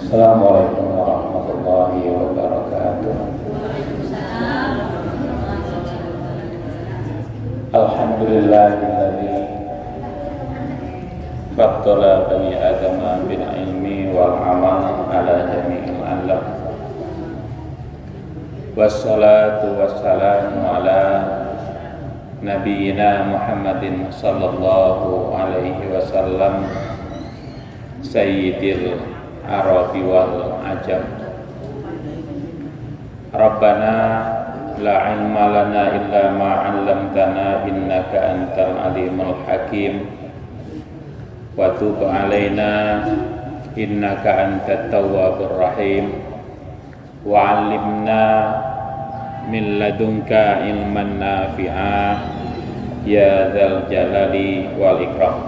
Assalamualaikum warahmatullahi wabarakatuh. Alhamdulillahilladzi faddala bani adama bil ilmi wal amal ala jami'il alam. Wassalatu wassalamu ala nabiyyina Muhammadin sallallahu alaihi wasallam sayyidil Arabi wal ajam. Rabbana la ilma lana illa ma 'allamtana innaka antal alimul hakim wa tub 'alaina innaka antat tawwabur rahim wa 'allimna min ladunka ilman nafi'a ya dzal jalali wal ikram.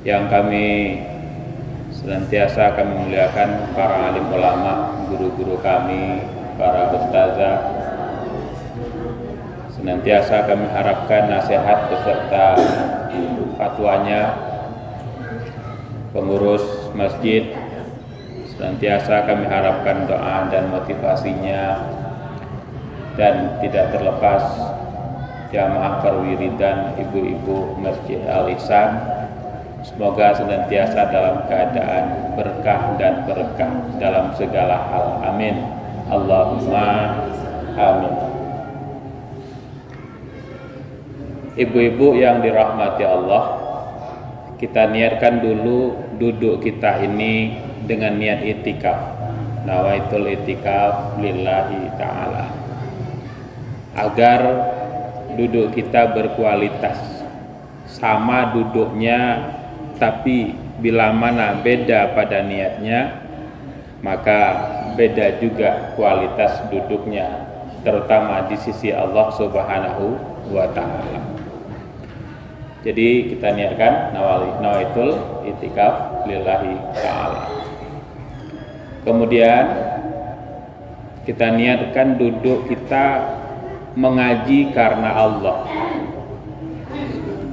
Yang kami senantiasa kami muliakan para alim ulama, guru-guru kami, para ustazah. Senantiasa kami harapkan nasihat beserta fatwanya pengurus masjid. Senantiasa kami harapkan doa dan motivasinya, dan tidak terlepas jamaah perwiridan ibu-ibu Masjid Al-Ihsan. Semoga senantiasa dalam keadaan berkah dan berkah dalam segala hal. Amin. Allahumma amin. Ibu-ibu yang dirahmati Allah, kita niatkan dulu duduk kita ini dengan niat itikaf. Nawaitul itikaf lillahi ta'ala, agar duduk kita berkualitas. Sama duduknya, tapi bila mana beda pada niatnya, maka beda juga kualitas duduknya, terutama di sisi Allah Subhanahu wa ta'ala. Jadi kita niatkan nawaitul itikaf lillahi ta'ala. Kemudian kita niatkan duduk kita mengaji karena Allah,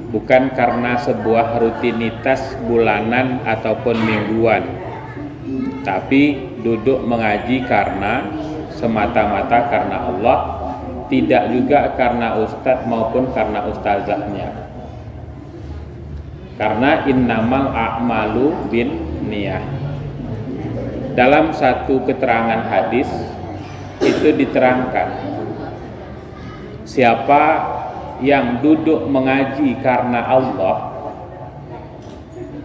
bukan karena sebuah rutinitas bulanan ataupun mingguan, tapi duduk mengaji karena semata-mata karena Allah, tidak juga karena ustadz maupun karena ustazahnya. Karena innamal a'malu bin niyah. Dalam satu keterangan hadis itu diterangkan, siapa yang duduk mengaji karena Allah,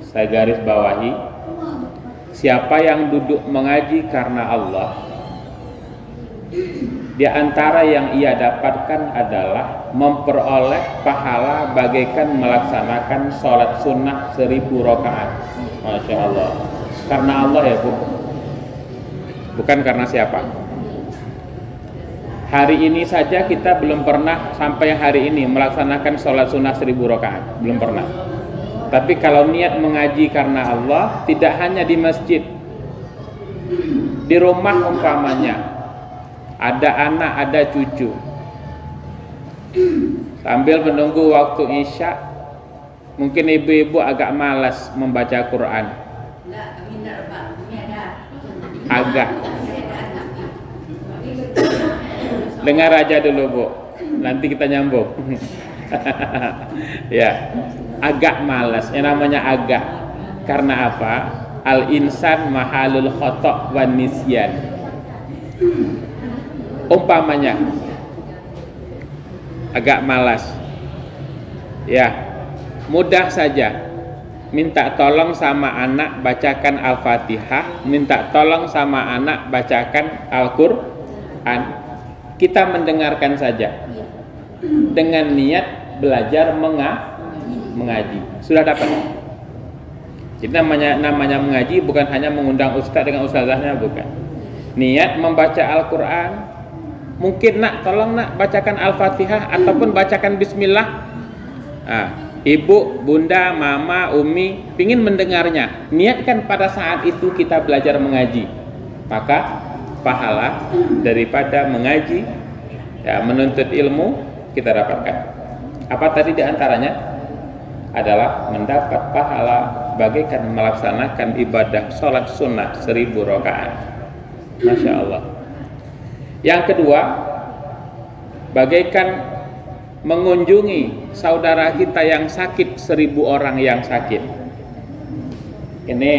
saya garis bawahi, siapa yang duduk mengaji karena Allah, di antara yang ia dapatkan adalah memperoleh pahala bagaikan melaksanakan sholat sunnah 1000 rakaat. Masya Allah. Karena Allah ya Bu, bukan karena siapa. Hari ini saja kita belum pernah sampai hari ini melaksanakan sholat sunnah 1000 rakaat, belum pernah. Tapi kalau niat mengaji karena Allah, tidak hanya di masjid, di rumah umpamanya, ada anak, ada cucu, sambil menunggu waktu isya, mungkin ibu-ibu agak malas membaca Quran, agak. Dengar aja dulu Bu, nanti kita nyambung. Ya, agak malas. Yang namanya agak, karena apa? Al-insan mahalul khotok wan nisyan. Umpamanya agak malas, ya mudah saja. Minta tolong sama anak bacakan Al-Fatihah, minta tolong sama anak bacakan Al-Quran. Kita mendengarkan saja dengan niat belajar mengaji. Sudah dapat. Jadi namanya mengaji bukan hanya mengundang ustaz dengan ustazahnya, bukan. Niat membaca Al-Quran. Mungkin nak, tolong nak bacakan Al-Fatihah ataupun bacakan Bismillah. Ibu, bunda, mama, umi pingin mendengarnya. Niatkan pada saat itu kita belajar mengaji, maka pahala daripada mengaji, ya, menuntut ilmu kita dapatkan. Apa tadi diantaranya? adalah mendapat pahala bagaikan melaksanakan ibadah sholat sunnah 1000 rakaat. Masya Allah. Yang kedua, bagaikan mengunjungi saudara kita yang sakit 1000 orang yang sakit. Ini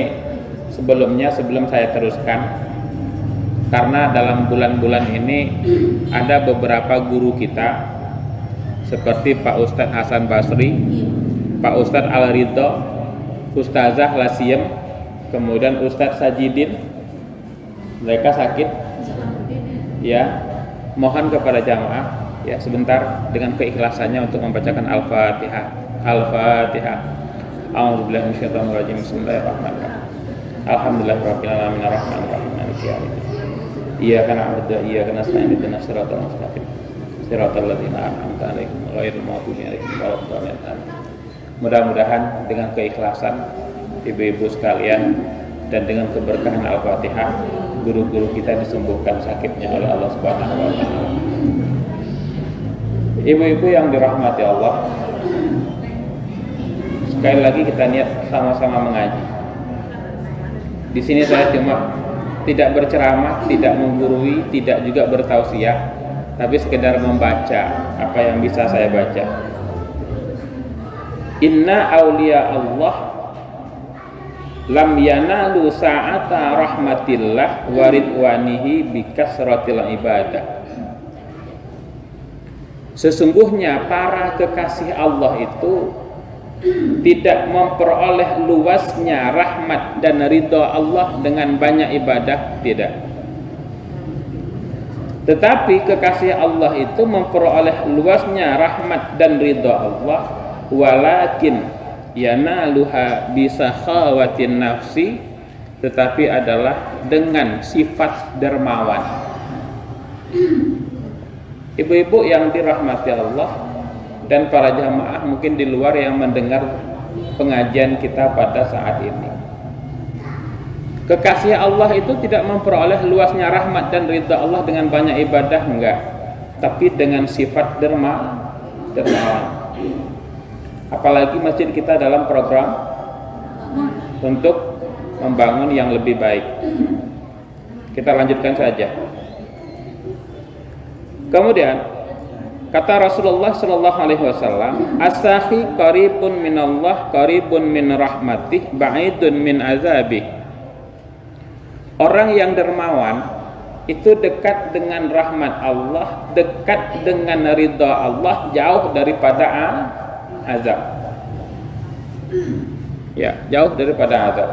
sebelum saya teruskan, karena dalam bulan-bulan ini ada beberapa guru kita seperti Pak Ustadz Hasan Basri, Pak Ustadz Al-Ridho, Ustazah Lasiem, kemudian Ustadz Sajidin. Mereka sakit. Ya, mohon kepada jamaah ya sebentar dengan keikhlasannya untuk membacakan Al-Fatihah. Al-Fatihah. A'udzubillahi minasyaitonir rajim. Bismillahirrahmanirrahim. Alhamdulillahirabbil alamin arrahmanir rahim maliki yaumiddin. Iyyaka na'budu wa iyyaka nasta'in ihdinas siratal mustaqim. Siratal ladzina an'amta 'alaihim ghairil maghdubi 'alaihim waladdallin. Mudah-mudahan dengan keikhlasan ibu-ibu sekalian dan dengan keberkahan Al-Fatihah, guru-guru kita disembuhkan sakitnya oleh Allah Subhanahu wa taala. Ibu-ibu yang dirahmati Allah, sekali lagi kita niat sama-sama mengaji. Di sini saya cuma tidak berceramah, tidak menggurui, tidak juga bertausiah, tapi sekedar membaca apa yang bisa saya baca. Inna awliya Allah lam yanalu sa'ata rahmatillah wa ridwanihi bikasratil ibadah. Sesungguhnya para kekasih Allah itu tidak memperoleh luasnya rahmat dan ridha Allah dengan banyak ibadah, tidak. Tetapi kekasih Allah itu memperoleh luasnya rahmat dan ridha Allah, walakin yanaluha bisakhawatin nafsi, tetapi adalah dengan sifat dermawan. Ibu-ibu yang dirahmati Allah dan para jamaah mungkin di luar yang mendengar pengajian kita pada saat ini, kekasih Allah itu tidak memperoleh luasnya rahmat dan ridha Allah dengan banyak ibadah, enggak, tapi dengan sifat dermawan. Apalagi masjid kita dalam program untuk membangun yang lebih baik. Kita lanjutkan saja. Kemudian kata Rasulullah sallallahu alaihi wasallam, as-sakhi qaribun minallah qaribun min rahmatih ba'idun min azabih. Orang yang dermawan itu dekat dengan rahmat Allah, dekat dengan ridha Allah, jauh daripada azab. Ya, jauh daripada azab.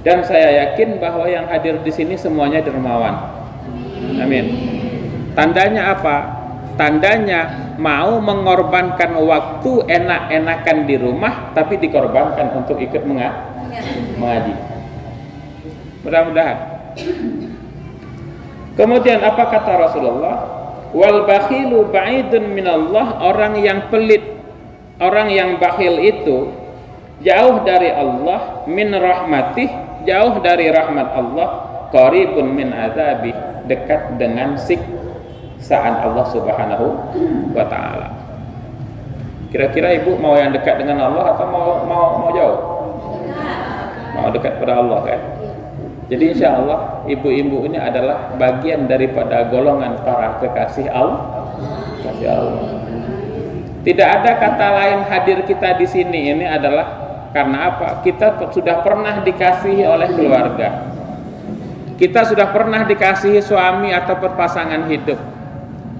Dan saya yakin bahwa yang hadir di sini semuanya dermawan. Amin. Tandanya apa? Tandanya mau mengorbankan waktu enak-enakan di rumah, tapi dikorbankan untuk ikut mengaji. Mudah-mudahan. Kemudian apa kata Rasulullah? Wal bakhilu ba'idun minallah. Orang yang pelit, orang yang bakhil itu jauh dari Allah, min rahmatih, jauh dari rahmat Allah, qaribun min azabih, dekat dengan siksaan Allah Subhanahu wa taala. Kira-kira ibu mau yang dekat dengan Allah atau mau jauh? Mau dekat pada Allah kan? Jadi insya Allah ibu-ibu ini adalah bagian daripada golongan para kekasih Allah. Tidak ada kata lain hadir kita di sini ini adalah karena apa? Kita sudah pernah dikasihi oleh keluarga. Kita sudah pernah dikasihi suami atau pasangan hidup.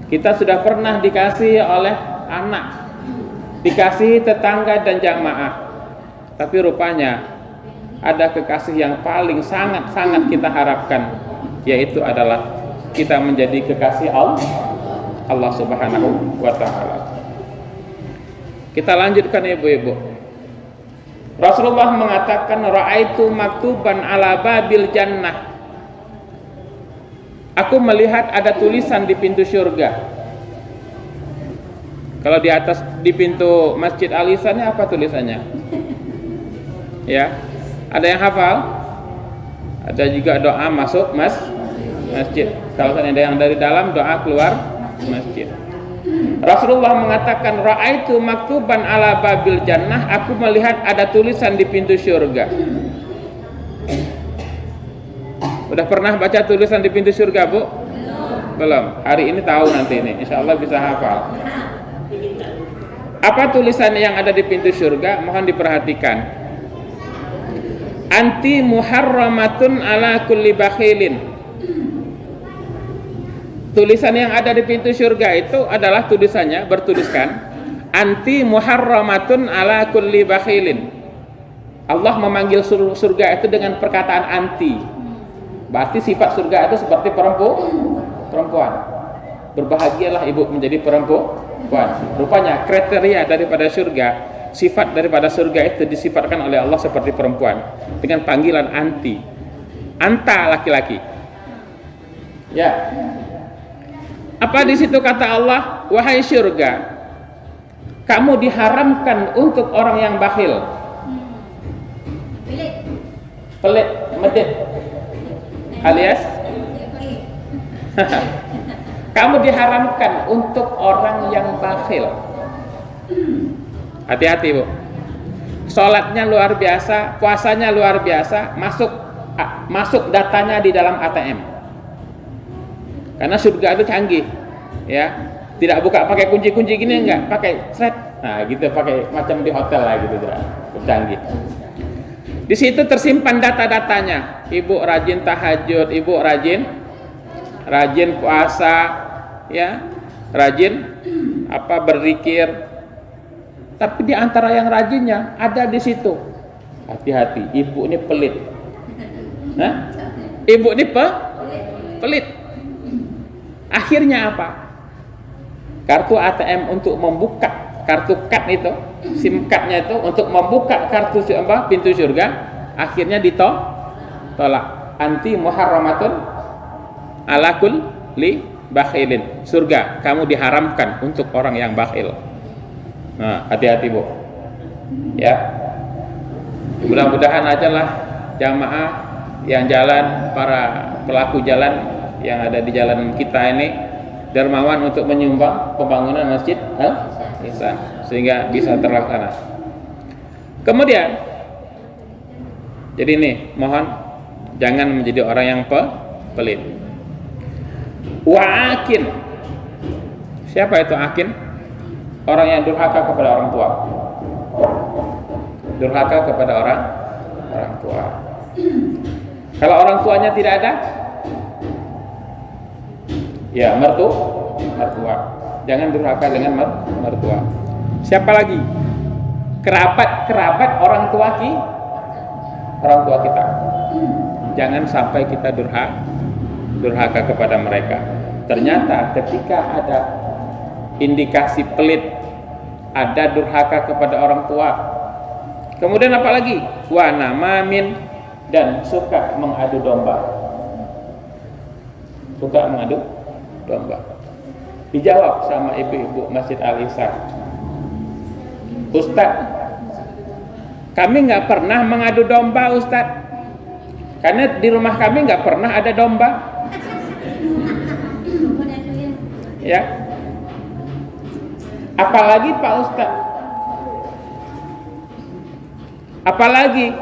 Kita sudah pernah dikasihi oleh anak, dikasihi tetangga dan jamaah. Tapi rupanya ada kekasih yang paling sangat-sangat kita harapkan, yaitu adalah kita menjadi kekasih Allah Subhanahu wa taala. Kita lanjutkan ibu-ibu. Rasulullah mengatakan, ra'aitu maktuban ala babil jannah. Aku melihat ada tulisan di pintu surga. Kalau di atas di pintu Masjid Al-Ihsannya apa tulisannya? Ya, ada yang hafal? Ada juga doa masuk masjid. Kalau ada yang dari dalam, doa keluar masjid. Rasulullah mengatakan, ra'aitu maktuban ala babil jannah, aku melihat ada tulisan di pintu surga. Udah pernah baca tulisan di pintu surga, Bu? Belum. Hari ini tahu, nanti ini insyaallah bisa hafal. Apa tulisan yang ada di pintu surga? Mohon diperhatikan. Anti muharramatun ala kulli bakhilin. Tulisan yang ada di pintu surga itu adalah tulisannya bertuliskan anti muharramatun ala kulli bakhilin. Allah memanggil surga itu dengan perkataan anti. Berarti sifat surga itu seperti perempuan. Berbahagialah ibu menjadi perempuan. Rupanya kriteria daripada surga, sifat daripada surga itu disifatkan oleh Allah seperti perempuan dengan panggilan anti. Anta laki-laki. Ya. Apa di situ kata Allah? Wahai surga, kamu diharamkan untuk orang yang bakhil. Pelit, medit. Alias kamu diharamkan untuk orang yang bakhil. Hati-hati, Bu. Sholatnya luar biasa, puasanya luar biasa, masuk datanya di dalam ATM. Karena surga itu canggih, ya. Tidak buka pakai kunci-kunci gini, enggak, pakai thread. Nah, gitu, pakai macam di hotel lah gitu, canggih. Di situ tersimpan data-datanya. Ibu rajin tahajud, ibu rajin puasa, ya, rajin berzikir. Tapi di antara yang rajinnya ada di situ. Hati-hati, ibu ini pelit. Nah, ibu ini pelit. Akhirnya apa? Kartu ATM untuk membuka kartu card itu, SIM cardnya itu untuk membuka kartu pintu surga, akhirnya ditolak. Anti muharramatun ala kulli bakhilin. Surga kamu diharamkan untuk orang yang bakhil. Nah, hati-hati, Bu. Ya. Mudah-mudahan aja lah jamaah yang jalan, para pelaku jalan yang ada di jalan kita ini dermawan untuk menyumbang pembangunan Masjid Al-Ihsan sehingga bisa terlaksana. Kemudian, jadi ini mohon jangan menjadi orang yang pelit. Wa'akin. Siapa itu akin? Orang yang durhaka kepada orang tua. Durhaka kepada orang tua. Kalau orang tuanya tidak ada, ya mertua. Jangan durhaka dengan mertua. Siapa lagi? Kerabat orang tua kita. Jangan sampai kita durhaka kepada mereka. Ternyata ketika ada indikasi pelit, ada durhaka kepada orang tua. Kemudian apa lagi? Wa namamin, dan suka mengadu domba. Suka mengadu domba. Dijawab sama ibu-ibu Masjid Al-Ihsan, Ustaz, kami nggak pernah mengadu domba, Ustaz, karena di rumah kami nggak pernah ada domba. Ya, apalagi Pak Ustaz, apalagi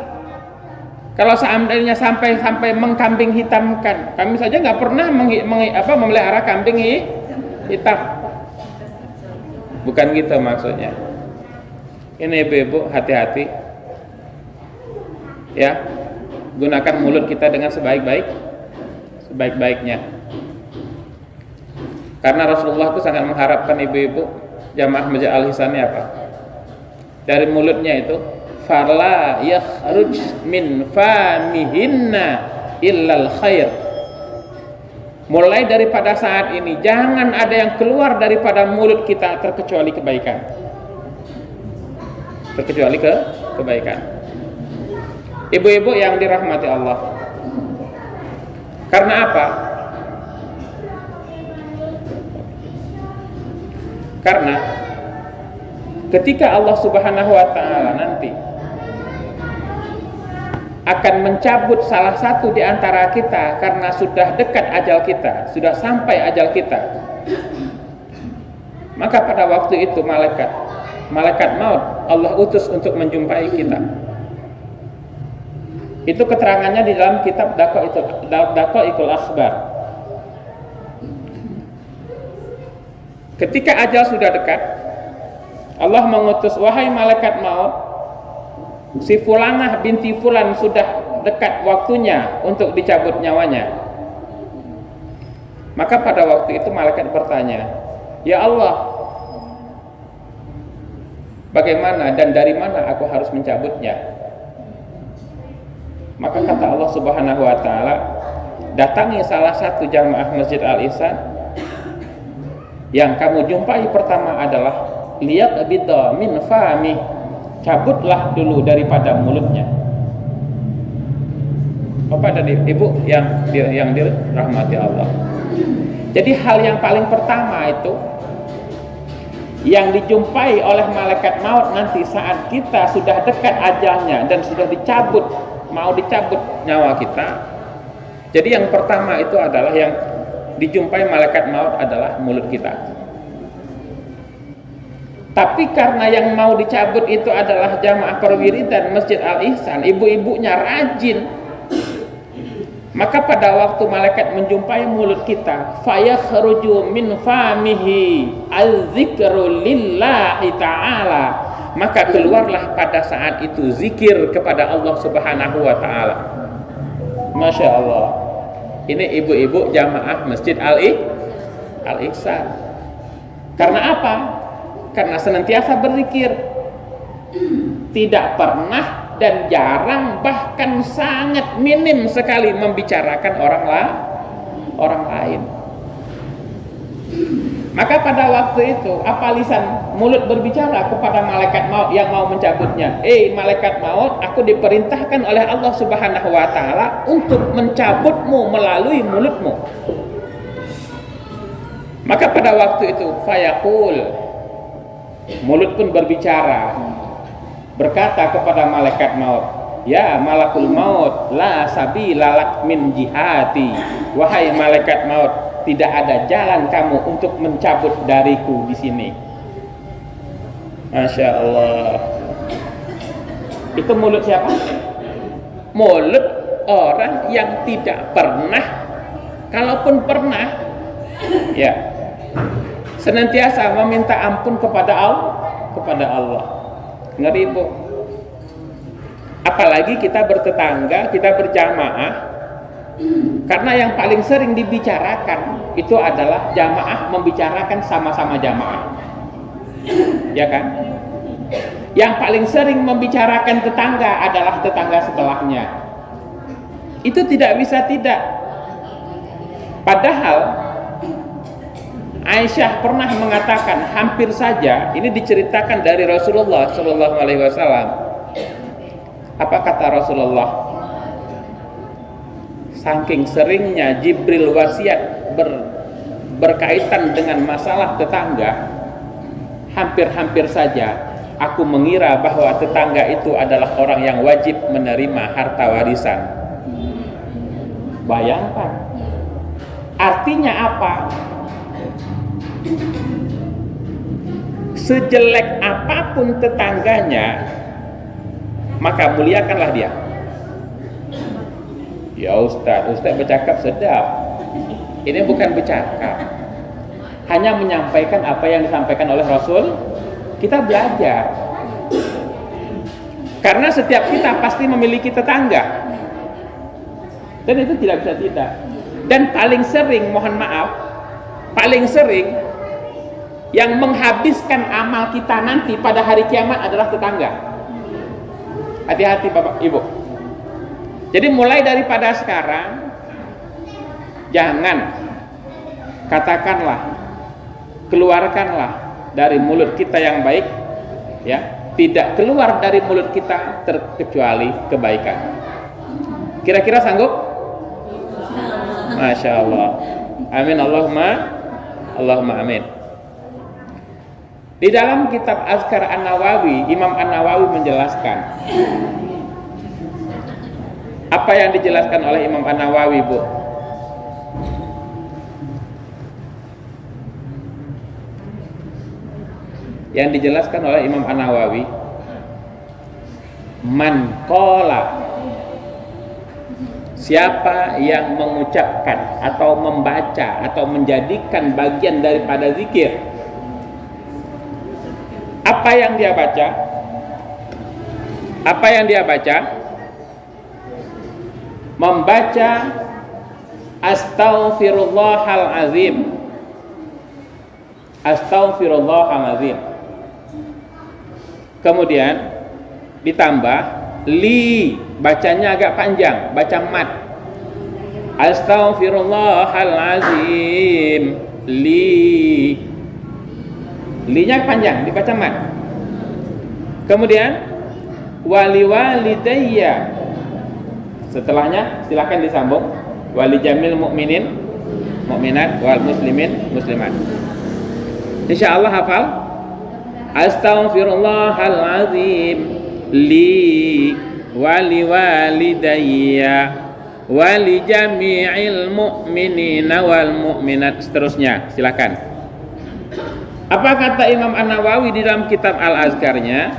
kalau seandainya sampai mengkambing hitamkan, kami saja nggak pernah memelihara kambing hitam. Bukan gitu maksudnya. Ini ibu-ibu hati-hati, ya, gunakan mulut kita dengan sebaik-baiknya. Karena Rasulullah itu sangat mengharapkan ibu-ibu jamaah Masjid Al-Ihsan apa? Dari mulutnya itu, fala yakhruj min famihinna illal khair. Mulai daripada saat ini jangan ada yang keluar daripada mulut kita terkecuali kebaikan. Kebaikan. Ibu-ibu yang dirahmati Allah. Karena apa? Karena ketika Allah Subhanahu wa taala nanti akan mencabut salah satu di antara kita karena sudah dekat ajal kita, sudah sampai ajal kita. Maka pada waktu itu malaikat maut Allah utus untuk menjumpai kita. Itu keterangannya di dalam kitab Daqaiqul Akhbar. Ketika ajal sudah dekat, Allah mengutus, wahai malaikat maut, si Fulanah binti Fulan sudah dekat waktunya untuk dicabut nyawanya. Maka pada waktu itu malaikat bertanya, ya Allah, bagaimana dan dari mana aku harus mencabutnya? Maka kata Allah Subhanahu wa taala, datangi salah satu jamaah Masjid Al-Ihsan. Yang kamu jumpai pertama adalah lihat abidha min fami, cabutlah dulu daripada mulutnya. Bapak dan Ibu yang dirahmati Allah. Jadi hal yang paling pertama itu yang dijumpai oleh malaikat maut nanti saat kita sudah dekat ajalnya dan sudah mau dicabut nyawa kita. Jadi yang pertama itu adalah yang dijumpai malaikat maut adalah mulut kita. Tapi karena yang mau dicabut itu adalah jamaah perwiridan Masjid Al-Ihsan, ibu-ibunya rajin, maka pada waktu malaikat menjumpai mulut kita, fayakhruju min famihi az-zikru lillahi ta'ala, maka keluarlah pada saat itu zikir kepada Allah Subhanahu wa taala. Masya Allah. Ini ibu-ibu jamaah Masjid Al-Ihsan. Karena apa? Karena senantiasa berzikir, tidak pernah dan jarang, bahkan sangat minim sekali membicarakan orang lain. Maka pada waktu itu apa lisan mulut berbicara kepada malaikat maut yang mau mencabutnya? Malaikat maut, aku diperintahkan oleh Allah Subhanahu wa taala untuk mencabutmu melalui mulutmu. Maka pada waktu itu fayaqul, mulut pun berbicara, berkata kepada malaikat maut, ya malakul maut, la sabila lak min jihati, wahai malaikat maut, tidak ada jalan kamu untuk mencabut dariku di sini. Masya Allah. Itu mulut siapa? Mulut orang yang tidak pernah, kalaupun pernah, ya senantiasa meminta ampun kepada Allah. Ngeri, Bu. Apalagi kita bertetangga, kita berjamaah. Karena yang paling sering dibicarakan itu adalah jamaah membicarakan sama-sama jamaah, ya kan? Yang paling sering membicarakan tetangga adalah tetangga setelahnya. Itu tidak bisa tidak. Padahal Aisyah pernah mengatakan, hampir saja ini diceritakan dari Rasulullah Shallallahu Alaihi Wasallam. Apa kata Rasulullah? Saking seringnya Jibril wasiat berkaitan dengan masalah tetangga, hampir-hampir saja aku mengira bahwa tetangga itu adalah orang yang wajib menerima harta warisan. Bayangkan, artinya apa? Sejelek apapun tetangganya, maka muliakanlah dia. Ya Ustaz bercakap sedap. Ini bukan bercakap, hanya menyampaikan apa yang disampaikan oleh Rasul. Kita belajar. Karena setiap kita pasti memiliki tetangga, dan itu tidak bisa tidak. Dan paling sering, mohon maaf, paling sering yang menghabiskan amal kita nanti pada hari kiamat adalah tetangga. Hati-hati Bapak Ibu. Jadi mulai daripada sekarang, jangan, katakanlah, keluarkanlah dari mulut kita yang baik, ya, tidak keluar dari mulut kita terkecuali kebaikan. Kira-kira sanggup? Masya Allah. Amin Allahumma amin. Di dalam kitab Azkar An-Nawawi, Imam An-Nawawi menjelaskan. Apa yang dijelaskan oleh Imam An-Nawawi, Bu? yang dijelaskan oleh Imam An-Nawawi, man qala, siapa yang mengucapkan atau membaca atau menjadikan bagian daripada zikir apa yang dia baca, membaca astaghfirullahalazim, kemudian ditambah li, bacanya agak panjang, baca mat, astaghfirullahalazim, linya panjang, dibaca mat. Kemudian wali walidayya, setelahnya silakan disambung, wali jamil mu'minin mu'minat wal muslimin muslimat. Insyaallah hafal. Astaghfirullahalazim li wali walidayya wali jami'il mu'minina wal mu'minat, seterusnya silakan. Apa kata Imam An-Nawawi di dalam kitab Al-Azkarnya?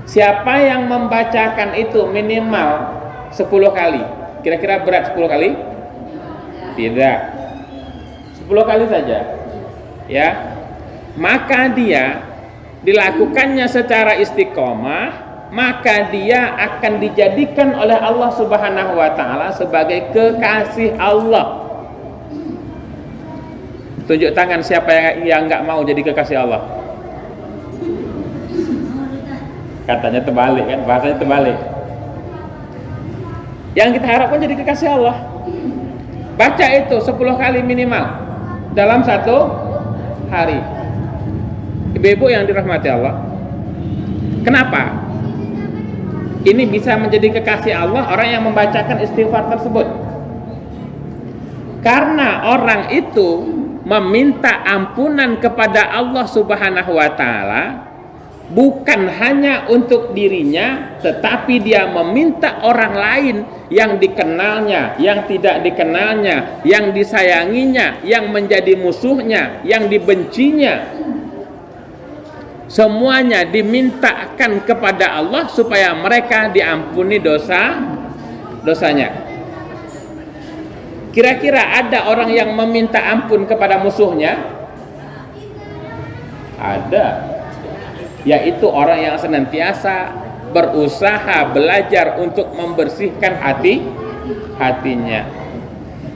Siapa yang membacakan itu minimal 10 kali. Kira-kira berat 10 kali? Tidak, 10 kali saja, ya. Maka dia dilakukannya secara istiqomah, maka dia akan dijadikan oleh Allah Subhanahu wa taala sebagai kekasih Allah. Tunjuk tangan siapa yang nggak mau jadi kekasih Allah. Katanya terbalik kan, bahasanya terbalik. Yang kita harapkan jadi kekasih Allah, baca itu 10 kali minimal dalam satu hari. Ibu-ibu yang dirahmati Allah, kenapa ini bisa menjadi kekasih Allah orang yang membacakan istighfar tersebut? Karena orang itu meminta ampunan kepada Allah Subhanahu wa taala bukan hanya untuk dirinya, tetapi dia meminta orang lain yang dikenalnya, yang tidak dikenalnya, yang disayanginya, yang menjadi musuhnya, yang dibencinya, semuanya dimintakan kepada Allah supaya mereka diampuni dosanya. Kira-kira ada orang yang meminta ampun kepada musuhnya? Ada. Yaitu orang yang senantiasa berusaha belajar untuk membersihkan hatinya.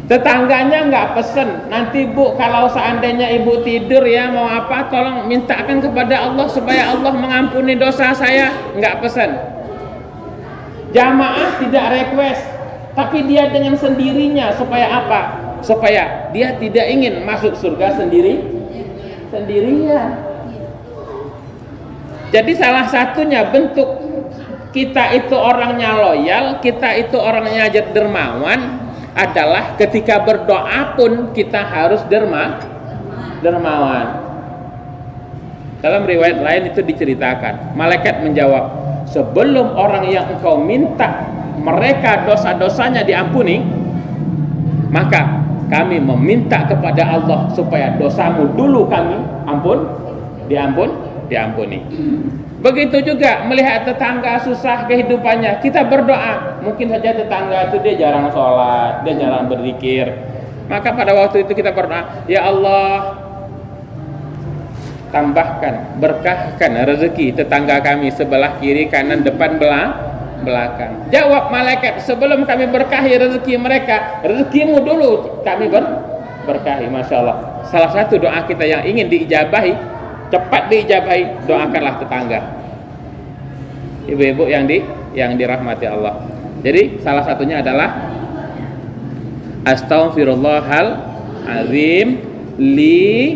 Tetangganya nggak pesen, nanti Bu kalau seandainya ibu tidur ya mau apa, tolong mintakan kepada Allah supaya Allah mengampuni dosa saya, nggak pesen. Jamaah tidak request, tapi dia dengan sendirinya, supaya apa? Supaya dia tidak ingin masuk surga sendirian. Jadi salah satunya bentuk kita itu orangnya loyal, kita itu orangnya dermawan adalah ketika berdoa pun kita harus dermawan. Dalam riwayat lain itu diceritakan, malaikat menjawab, sebelum orang yang engkau minta mereka dosa-dosanya diampuni, maka kami meminta kepada Allah supaya dosamu dulu kami diampuni. Begitu juga melihat tetangga susah kehidupannya, kita berdoa. Mungkin saja tetangga itu dia jarang sholat, dia jarang berzikir, maka pada waktu itu kita berdoa, ya Allah, tambahkan, berkahkan rezeki tetangga kami sebelah kiri, kanan, depan, belakang. Jawab malaikat, sebelum kami berkahi rezeki mereka, rezekimu dulu kami berkahi. Masya Allah. Salah satu doa kita yang ingin diijabahi, cepat diijabahi, doakanlah tetangga. Ibu-ibu yang dirahmati Allah. Jadi salah satunya adalah astaghfirullahalazim li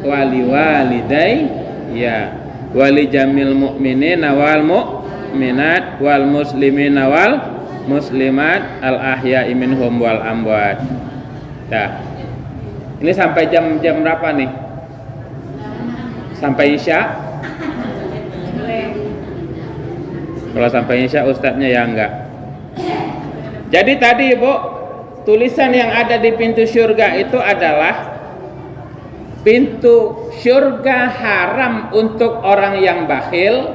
wali waliday ya wali jamil mu'minina wal mu'minat wal muslimina wal muslimat al ahya'i minhum wal amwat. Nah, ini sampai jam berapa nih? Sampai Isya? Kalau sampai Isya ustadznya ya enggak. Jadi tadi Ibu, tulisan yang ada di pintu surga itu adalah pintu surga haram untuk orang yang bakhil,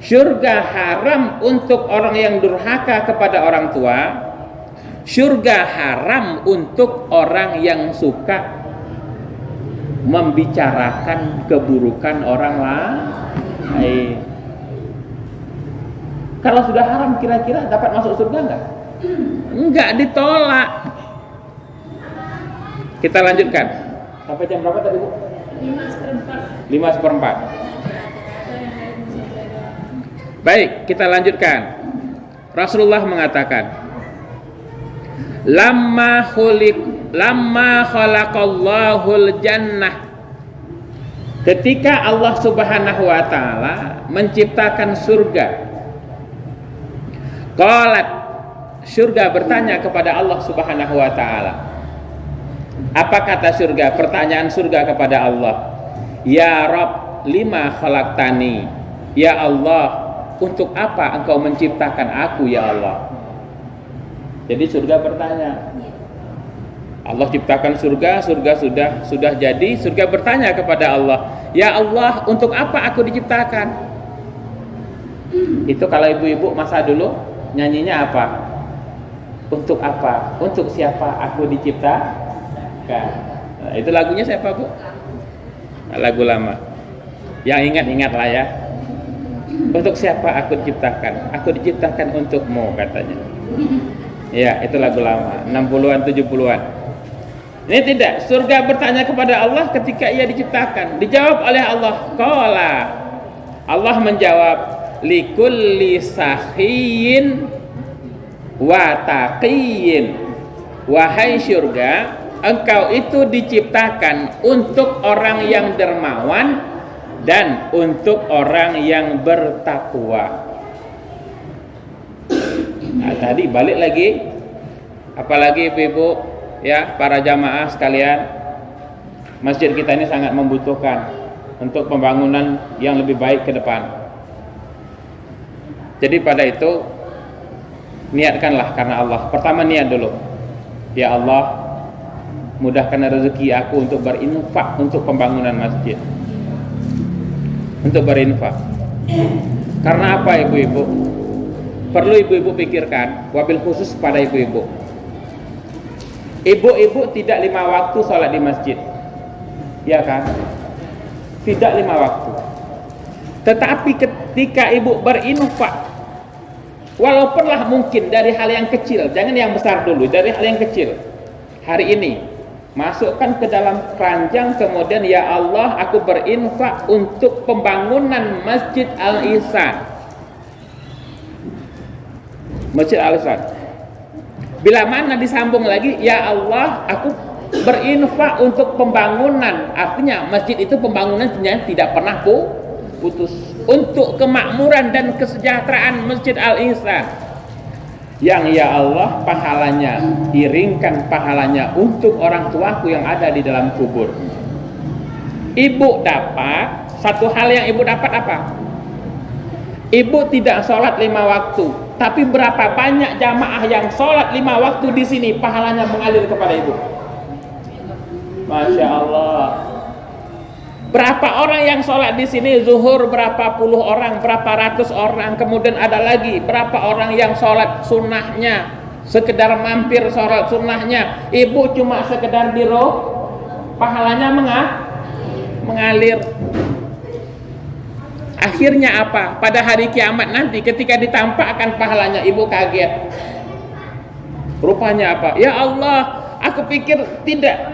surga haram untuk orang yang durhaka kepada orang tua, surga haram untuk orang yang suka membicarakan keburukan orang lain. Kalau sudah haram kira-kira dapat masuk surga enggak? Enggak, ditolak. Kita lanjutkan. Sampai jam berapa tadi, Bu? 5:04. Baik, kita lanjutkan. Rasulullah mengatakan, Lamma khalaqallahul jannah. Ketika Allah Subhanahu wa taala menciptakan surga, qalat, surga bertanya kepada Allah Subhanahu wa taala. Apa kata surga? Pertanyaan surga kepada Allah. Ya Rabb, lima khalaqtani? Ya Allah, untuk apa engkau menciptakan aku ya Allah? Jadi surga bertanya. Allah ciptakan surga, surga sudah jadi, surga bertanya kepada Allah, ya Allah, untuk apa aku diciptakan? Itu kalau ibu-ibu masa dulu nyanyinya apa? Untuk apa? Untuk siapa aku diciptakan? Nah, itu lagunya siapa, Bu? Lagu lama. Yang ingat-ingat lah ya. Untuk siapa aku diciptakan? Aku diciptakan untukmu, katanya. Ya, itu lagu lama, 60-an, 70-an. Ini tidak, surga bertanya kepada Allah ketika ia diciptakan. Dijawab oleh Allah, qala. Allah menjawab, likulli sakhiyin wa taqiyyin. Wahai surga, engkau itu diciptakan untuk orang yang dermawan dan untuk orang yang bertakwa. Nah, tadi balik lagi, apalagi ibu-ibu ya, para jamaah sekalian, masjid kita ini sangat membutuhkan untuk pembangunan yang lebih baik ke depan. Jadi pada itu niatkanlah karena Allah. Pertama niat dulu, ya Allah, mudahkan rezeki aku untuk berinfak untuk pembangunan masjid, untuk berinfak. Karena apa ibu-ibu? Perlu ibu-ibu pikirkan, wabil khusus pada ibu-ibu. Ibu-ibu tidak 5 waktu sholat di masjid, ya kan? Tidak 5 waktu. Tetapi ketika ibu berinfak, walaupunlah mungkin dari hal yang kecil, jangan yang besar dulu, dari hal yang kecil. Hari ini masukkan ke dalam keranjang, kemudian ya Allah, aku berinfak untuk pembangunan Masjid Al-Ihsan. Masjid Al-Ihsan. Bila mana disambung lagi, ya Allah, aku berinfak untuk pembangunan. Artinya masjid itu pembangunannya tidak pernah putus. Untuk kemakmuran dan kesejahteraan Masjid Al-Ihsan, yang ya Allah, pahalanya, iringkan pahalanya untuk orang tuaku yang ada di dalam kubur. Ibu dapat, satu hal yang ibu dapat apa? Ibu tidak sholat 5 waktu, tapi berapa banyak jamaah yang sholat 5 waktu di sini, pahalanya mengalir kepada ibu. Masya Allah. Berapa orang yang sholat di sini zuhur, berapa puluh orang, berapa ratus orang, kemudian ada lagi berapa orang yang sholat sunnahnya, sekedar mampir sholat sunnahnya, ibu cuma sekedar biro, pahalanya mengalir. Akhirnya apa? Pada hari kiamat nanti ketika ditampakkan pahalanya, ibu kaget. Rupanya apa? Ya Allah, aku pikir tidak.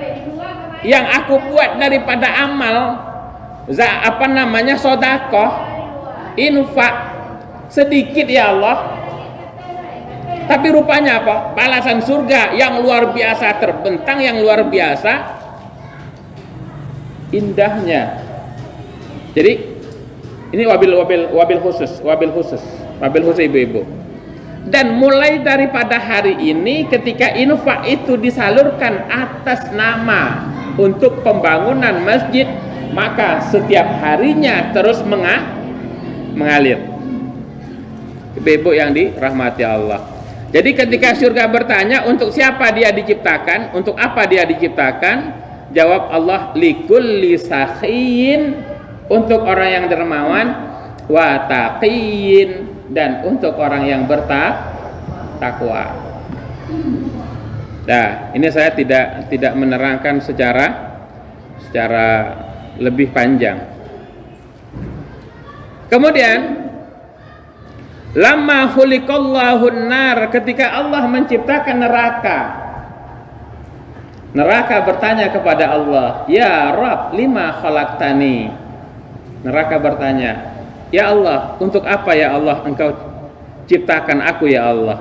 Yang aku buat daripada amal, sodakoh, infak, sedikit ya Allah. Tapi rupanya apa? Balasan surga yang luar biasa terbentang, yang luar biasa indahnya. Jadi ini wabil khusus ibu-ibu. Dan mulai daripada hari ini ketika infak itu disalurkan atas nama untuk pembangunan masjid, maka setiap harinya terus mengalir. Ibu-ibu yang dirahmati Allah. Jadi ketika surga bertanya untuk siapa dia diciptakan, untuk apa dia diciptakan, Jawab Allah, likulli sakhiyin, untuk orang yang dermawan, wa taqiyin, dan untuk orang yang bertakwa. Nah, ini saya tidak menerangkan secara lebih panjang. Kemudian lamma khuliqallahu nar, ketika Allah menciptakan neraka bertanya kepada Allah, ya Rabb, lima khalaqtani. Neraka bertanya, ya Allah, untuk apa ya Allah engkau ciptakan aku ya Allah?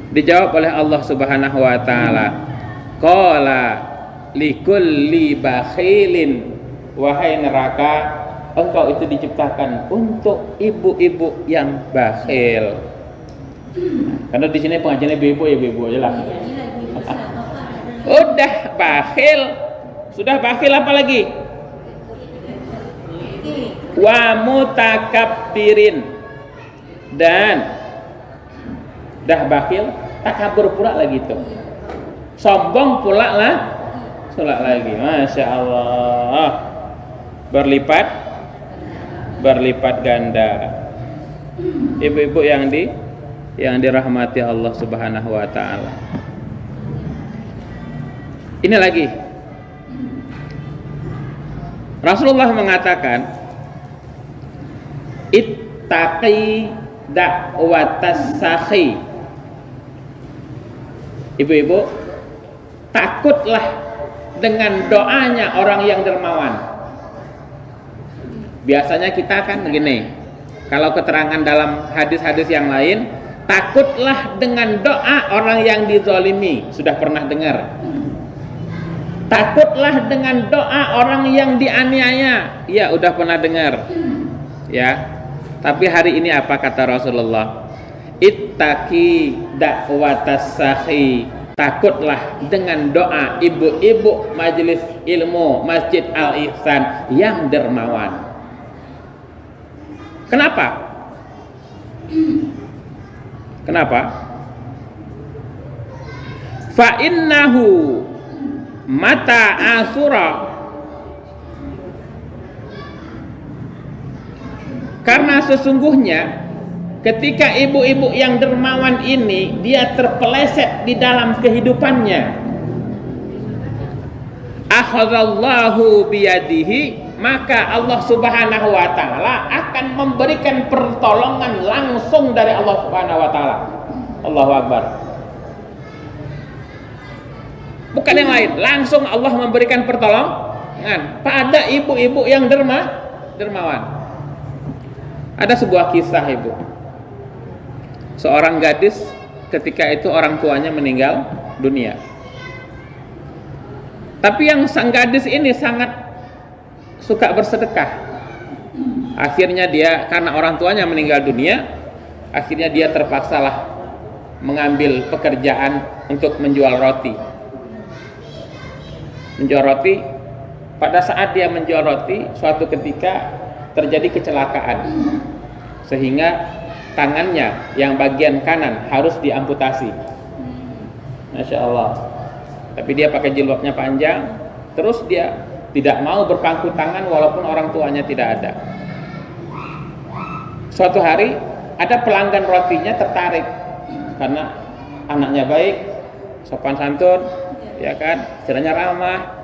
Dijawab oleh Allah Subhanahu wa taala, qala likulli bakhilin, wahai neraka, engkau itu diciptakan untuk ibu-ibu yang bakhil. Karena di sini pengajiannya ibu-ibu, ya ibu-ibu aja lah. Udah bakhil, sudah bakhil apa lagi? Wa mutakabbirin, dan dah bakhil, takabur pula lagi tuh, sombong pula lagi. Masya Allah, berlipat ganda. Ibu-ibu yang dirahmati Allah Subhanahu wa taala. Ini lagi, Rasulullah mengatakan, ittaqi da'watas sakhi. Ibu-ibu, takutlah dengan doanya orang yang dermawan. Biasanya kita kan begini, kalau keterangan dalam hadis-hadis yang lain, takutlah dengan doa orang yang dizalimi. Sudah pernah dengar? Takutlah dengan doa orang yang dianiaya. Ya, udah pernah dengar. Ya. Tapi hari ini apa kata Rasulullah? Ittaqi da'watas sakhi. Takutlah dengan doa ibu-ibu majelis ilmu Masjid Al-Ihsan yang dermawan. Kenapa? Fa innahu mata asura, karena sesungguhnya ketika ibu-ibu yang dermawan ini dia terpeleset di dalam kehidupannya, akhadallahu biyadihi, maka Allah Subhanahu wa taala akan memberikan pertolongan langsung dari Allah Subhanahu wa taala. Allahu Akbar. Bukan yang lain, langsung Allah memberikan pertolongan pada ibu-ibu yang dermawan. Ada sebuah kisah, ibu. Seorang gadis ketika itu orang tuanya meninggal dunia. Tapi yang sang gadis ini sangat suka bersedekah. Akhirnya dia, karena orang tuanya meninggal dunia, akhirnya dia terpaksalah mengambil pekerjaan untuk menjual roti. Pada saat dia menjual roti, suatu ketika terjadi kecelakaan, sehingga tangannya yang bagian kanan harus diamputasi. Masya Allah. Tapi dia pakai jilbabnya panjang, terus dia tidak mau berpangku tangan walaupun orang tuanya tidak ada. Suatu hari ada pelanggan rotinya tertarik karena anaknya baik, sopan santun, ya kan, istilahnya ramah.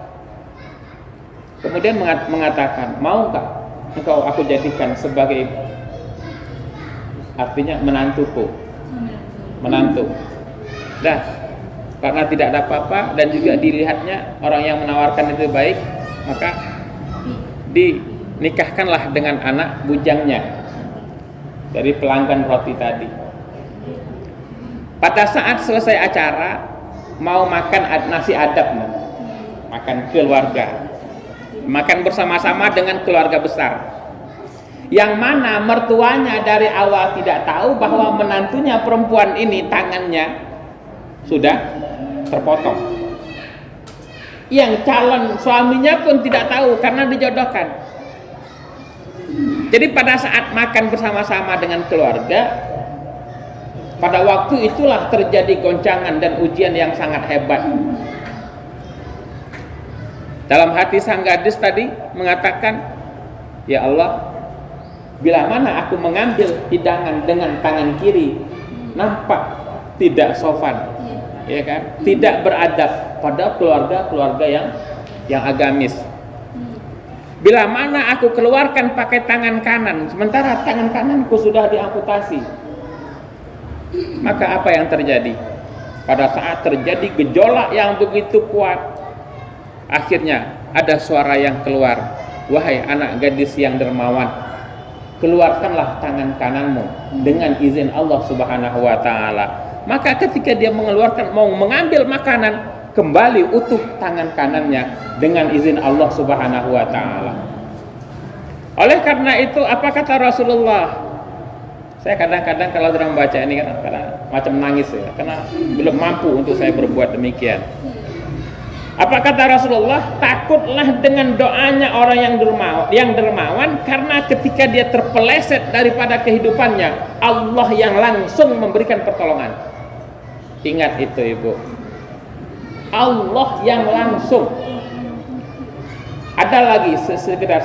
Kemudian mengatakan, maukah engkau aku jadikan sebagai, artinya menantuku, menantu. Dah, karena tidak ada apa-apa dan juga dilihatnya orang yang menawarkan itu baik, maka dinikahkanlah dengan anak bujangnya dari pelanggan roti tadi. Pada saat selesai acara, mau makan nasi adab, makan keluarga, makan bersama-sama dengan keluarga besar, yang mana mertuanya dari awal tidak tahu bahwa menantunya perempuan ini tangannya sudah terpotong. Yang calon suaminya pun tidak tahu karena dijodohkan. Jadi pada saat makan bersama-sama dengan keluarga, pada waktu itulah terjadi goncangan dan ujian yang sangat hebat. Dalam hati sang gadis tadi mengatakan, ya Allah, bila mana aku mengambil hidangan dengan tangan kiri, nampak tidak sopan, ya kan? Tidak beradab pada keluarga yang agamis. Bila mana aku keluarkan pakai tangan kanan, sementara tangan kananku sudah diamputasi, maka apa yang terjadi? Pada saat terjadi gejolak yang begitu kuat, akhirnya ada suara yang keluar, wahai anak gadis yang dermawan, keluarkanlah tangan kananmu dengan izin Allah Subhanahu wa ta'ala. Maka ketika dia mau mengambil makanan, kembali utuh tangan kanannya dengan izin Allah Subhanahu wa ta'ala. Oleh karena itu, apa kata Rasulullah? Saya kadang-kadang kalau sedang membaca ini kan macam nangis ya, karena belum mampu untuk saya berbuat demikian. Apa kata Rasulullah? Takutlah dengan doanya orang yang dermawan, karena ketika dia terpeleset daripada kehidupannya, Allah yang langsung memberikan pertolongan. Ingat itu, Ibu. Allah yang langsung. Ada lagi sekedar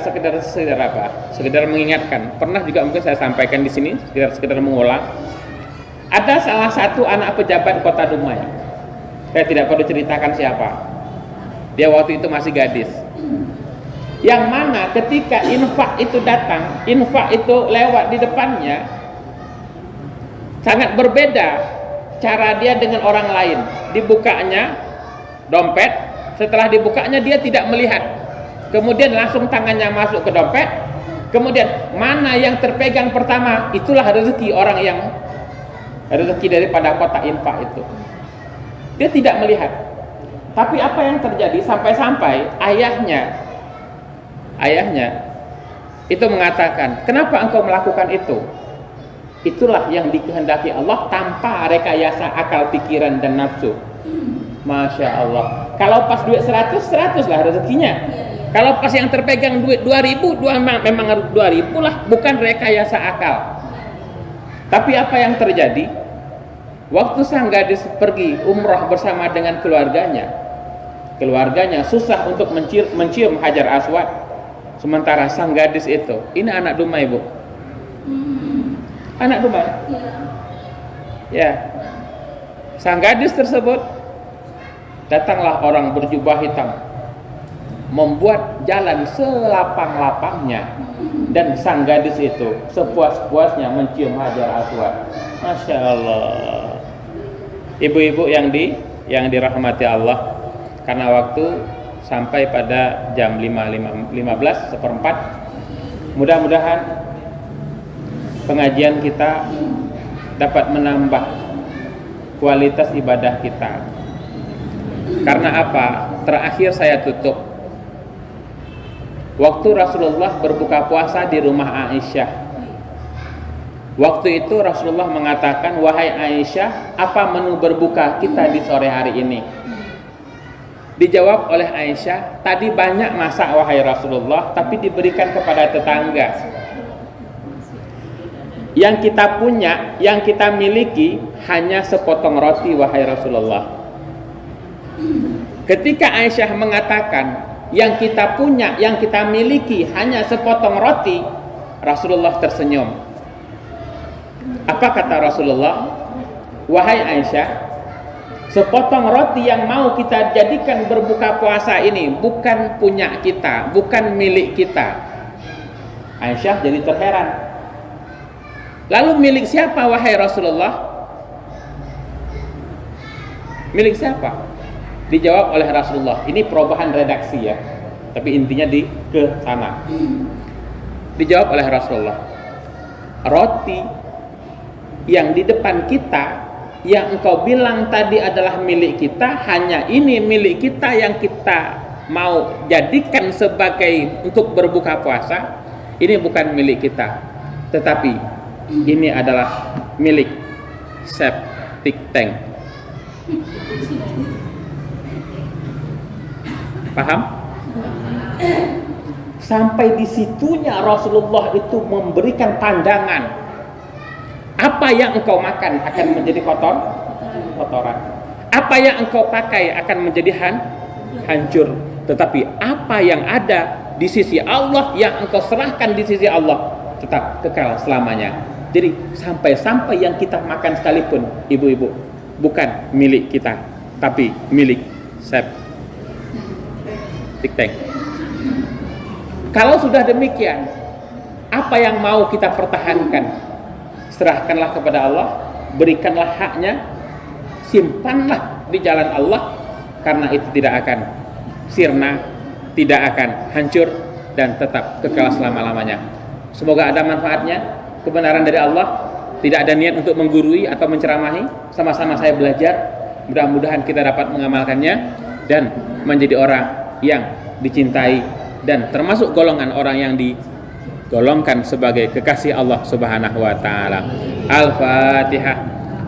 mengingatkan. Pernah juga mungkin saya sampaikan di sini, sekedar mengulang. Ada salah satu anak pejabat Kota Dumai. Saya tidak perlu ceritakan siapa. Dia waktu itu masih gadis. Yang mana ketika infak itu datang, infak itu lewat di depannya, sangat berbeda cara dia dengan orang lain. Dibukanya dompet, setelah dibukanya dia tidak melihat. Kemudian langsung tangannya masuk ke dompet. Kemudian mana yang terpegang pertama, itulah rezeki orang yang rezeki daripada kotak infak itu. Dia tidak melihat. Tapi apa yang terjadi sampai-sampai ayahnya itu mengatakan, kenapa engkau melakukan itu? Itulah yang dikehendaki Allah tanpa rekayasa akal, pikiran dan nafsu. Masya Allah. Kalau pas duit 100 lah rezekinya. Kalau pas yang terpegang duit 2000, memang harus 2000 lah, bukan rekayasa akal. Tapi apa yang terjadi? Waktu sang gadis pergi umrah bersama dengan keluarganya susah untuk mencium Hajar Aswad. Sementara sang gadis itu, ini anak Dumai, Bu. Anak Dumai. Ya. Sang gadis tersebut, datanglah orang berjubah hitam, membuat jalan selapang-lapangnya, dan sang gadis itu sepuas-puasnya mencium Hajar Aswad. Masya Allah. Ibu-ibu yang dirahmati Allah, karena waktu sampai pada jam 15:15. Mudah-mudahan pengajian kita dapat menambah kualitas ibadah kita. Karena apa? Terakhir saya tutup. Waktu Rasulullah berbuka puasa di rumah Aisyah. Waktu itu Rasulullah mengatakan, wahai Aisyah, apa menu berbuka kita di sore hari ini? Dijawab oleh Aisyah, tadi banyak masak wahai Rasulullah, tapi diberikan kepada tetangga. Yang kita punya, yang kita miliki hanya sepotong roti wahai Rasulullah. Ketika Aisyah mengatakan yang kita punya, yang kita miliki hanya sepotong roti, Rasulullah tersenyum. Apa kata Rasulullah? Wahai Aisyah, sepotong roti yang mau kita jadikan berbuka puasa ini bukan punya kita, bukan milik kita. Aisyah jadi terheran. Lalu milik siapa wahai Rasulullah? Milik siapa? Dijawab oleh Rasulullah. Ini perubahan redaksi ya, tapi intinya ke sana. Dijawab oleh Rasulullah, roti yang di depan kita, yang engkau bilang tadi adalah milik kita, hanya ini milik kita yang kita mau jadikan sebagai untuk berbuka puasa. Ini bukan milik kita, tetapi ini adalah milik septic tank. Paham? Sampai di situnya Rasulullah itu memberikan pandangan. Apa yang engkau makan akan menjadi kotoran. Apa yang engkau pakai akan menjadi hancur. Tetapi apa yang ada di sisi Allah, yang engkau serahkan di sisi Allah, tetap kekal selamanya. Jadi sampai-sampai yang kita makan sekalipun, ibu-ibu, bukan milik kita, tapi milik Sep Tik Tek. Kalau sudah demikian, apa yang mau kita pertahankan? Serahkanlah kepada Allah, berikanlah haknya, simpanlah di jalan Allah, karena itu tidak akan sirna, tidak akan hancur, dan tetap kekal selama-lamanya. Semoga ada manfaatnya, kebenaran dari Allah. Tidak ada niat untuk menggurui atau menceramahi, sama-sama saya belajar. Mudah-mudahan kita dapat mengamalkannya dan menjadi orang yang dicintai dan termasuk golongan orang yang digolongkan sebagai kekasih Allah Subhanahu wa taala. Al-Fatihah.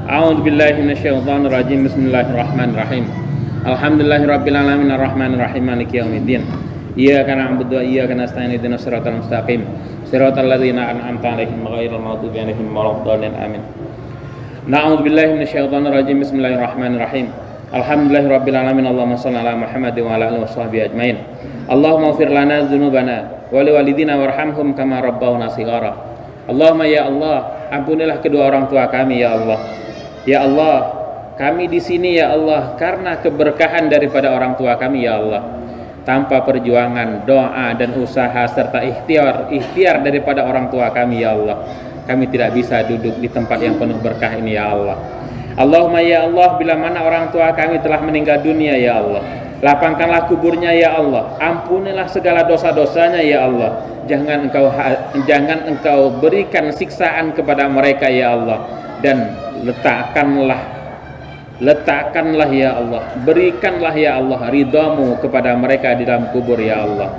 A'udzubillahi minasyaitonir rajim. Bismillahirrahmanirrahim. Alhamdulillahirabbil alamin arrahmanir rahim maliki yaumiddin. Iyyaka na'budu wa iyyaka nasta'in ihdinas siratal mustaqim. Siratal ladzina an'amta 'alaihim ghairil maghdubi 'alaihim waladdallin. Amin. Na'udzubillahi minasyaitonir rajim. Bismillahirrahmanirrahim. Alhamdulillahirabbil alamin. Allahumma shalli ala Muhammad wa ala alihi washabbihi ajmain. Allahumma ighfir lana dzunubana wa liwalidina warhamhum kama rabbawna shighara. Allahumma ya Allah, ampunilah kedua orang tua kami ya Allah. Ya Allah, kami di sini ya Allah karena keberkahan daripada orang tua kami ya Allah. Tanpa perjuangan, doa dan usaha serta ikhtiar daripada orang tua kami ya Allah, kami tidak bisa duduk di tempat yang penuh berkah ini ya Allah. Allahumma ya Allah, bila mana orang tua kami telah meninggal dunia ya Allah, lapangkanlah kuburnya ya Allah, ampunilah segala dosa-dosanya ya Allah. Jangan engkau berikan siksaan kepada mereka ya Allah, dan letakkanlah ya Allah, berikanlah ya Allah ridhamu kepada mereka di dalam kubur ya Allah.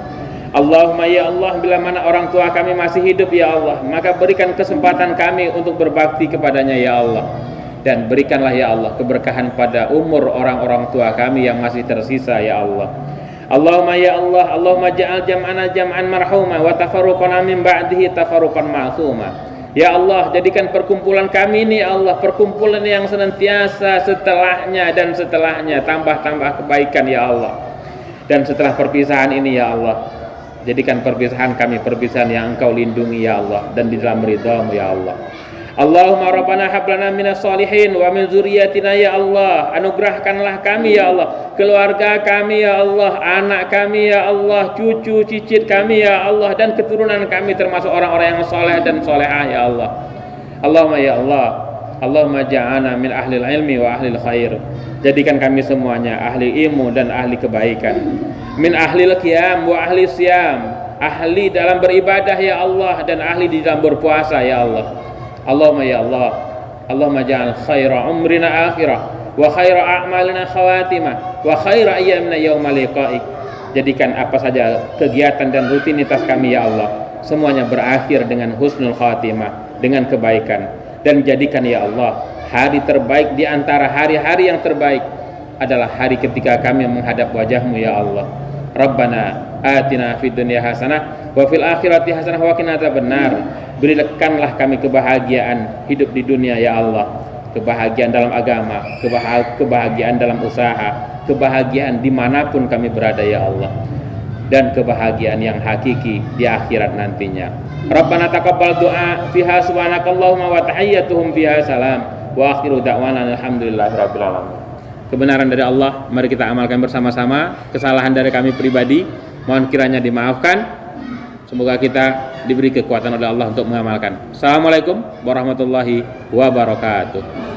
Allahumma ya Allah, bila mana orang tua kami masih hidup ya Allah, maka berikan kesempatan kami untuk berbakti kepadanya ya Allah, dan berikanlah ya Allah keberkahan pada umur orang-orang tua kami yang masih tersisa ya Allah. Allahumma ya Allah, Allahumma ja'al jam'ana jam'an marhuma wa tafarruqana min ba'dihi tafarruqan ma'suma. Ya Allah, jadikan perkumpulan kami ini ya Allah perkumpulan yang senantiasa setelahnya tambah kebaikan ya Allah. Dan setelah perpisahan ini ya Allah, jadikan perpisahan kami perpisahan yang Engkau lindungi ya Allah, dan di dalam ridhamu ya Allah. Allahumma rabbana hab lana minas sholihin wa min dzurriyyatina ya Allah, anugerahkanlah kami ya Allah, keluarga kami ya Allah, anak kami ya Allah, cucu cicit kami ya Allah, dan keturunan kami termasuk orang-orang yang soleh dan solehah ya Allah. Allahumma ya Allah, Allahumma ja'alna min ahlil ilmi wa ahlil khair, jadikan kami semuanya ahli ilmu dan ahli kebaikan, min ahlil qiyam wa ahli siyam, ahli dalam beribadah ya Allah, dan ahli di dalam berpuasa ya Allah. Allahumma ya Allah, Allahumma ja'al khaira umrina akhirah wa khaira a'malina khawatimah wa khaira ayyamina yawma liqa'ik. Jadikan apa saja kegiatan dan rutinitas kami ya Allah, semuanya berakhir dengan husnul khatimah, dengan kebaikan. Dan jadikan ya Allah hari terbaik di antara hari-hari yang terbaik adalah hari ketika kami menghadap wajah-Mu ya Allah. Rabbana atina fid dunya hasanah wa fil akhirati hasanah wa qina adzabannar. Berikanlah kami kebahagiaan hidup di dunia ya Allah, kebahagiaan dalam agama, kebahagiaan dalam usaha, kebahagiaan dimanapun kami berada ya Allah, dan kebahagiaan yang hakiki di akhirat nantinya. Rabbana taqabbal du'a fiha subhanakallahumma wa tahiyyatuhum fiha salam wa akhiru da'wana alhamdulillahirabbil alamin. Kebenaran dari Allah mari kita amalkan bersama-sama. Kesalahan dari kami pribadi mohon kiranya dimaafkan. Semoga kita diberi kekuatan oleh Allah untuk mengamalkan. Assalamualaikum warahmatullahi wabarakatuh.